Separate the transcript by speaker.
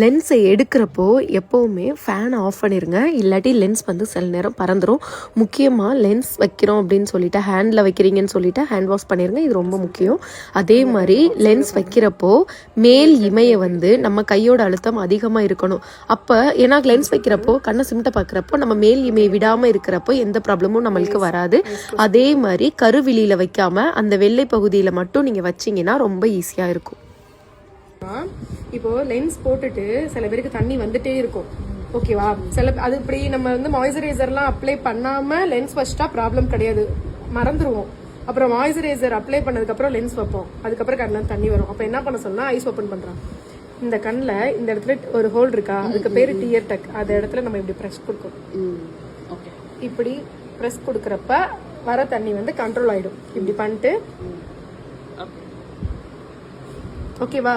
Speaker 1: லென்ஸை எடுக்கிறப்போ எப்போவுமே ஃபேனை ஆஃப் பண்ணிடுங்க, இல்லாட்டி லென்ஸ் வந்து சில நேரம் பறந்துடும். முக்கியமாக லென்ஸ் வைக்கிறோம் அப்படின்னு சொல்லிட்டு ஹேண்டில் வைக்கிறீங்கன்னு சொல்லிட்டு ஹேண்ட் வாஷ் பண்ணிடுங்க, இது ரொம்ப முக்கியம். அதே மாதிரி லென்ஸ் வைக்கிறப்போ மேல் இமையை வந்து நம்ம கையோட அழுத்தம் அதிகமாக இருக்கணும். அப்போ ஏன்னா லென்ஸ் வைக்கிறப்போ கண்ணை சிமிட்ட பார்க்குறப்போ நம்ம மேல் இமையை விடாமல் இருக்கிறப்போ எந்த ப்ராப்ளமும் நம்மளுக்கு வராது. அதே மாதிரி கருவிழியில் வைக்காமல் அந்த வெள்ளை பகுதியில் மட்டும் நீங்கள் வச்சிங்கன்னா ரொம்ப ஈஸியாக இருக்கும்.
Speaker 2: இப்போ லென்ஸ் போட்டுட்டு சில பேருக்கு தண்ணி வந்துட்டே இருக்கும், ஓகேவா? அது இப்படி நம்ம வந்து மாய்ஸ்சரைசர்லாம் அப்ளை பண்ணாம லென்ஸ் வச்சிட்டா ப்ராப்ளம் கிடையாது, மறந்துடுவோம். அப்புறம் மாய்ஸ்சரைசர் அப்ளை பண்ணதுக்கப்புறம் லென்ஸ் வைப்போம், அதுக்கப்புறம் கண்ணில் தண்ணி வரும். அப்போ என்ன பண்ண சொன்னா ஐஸ் ஓப்பன் பண்றோம், இந்த கண்ணில் இந்த இடத்துல ஒரு ஹோல் இருக்கா, அதுக்கு பேரு டியர் டக், அந்த இடத்துல நம்ம இப்படி ப்ரெஸ் கொடுக்கணும். இப்படி ப்ரெஸ் கொடுக்குறப்ப வர தண்ணி வந்து கண்ட்ரோல் ஆயிடும். இப்படி பண்ணிட்டு ஓகேவா?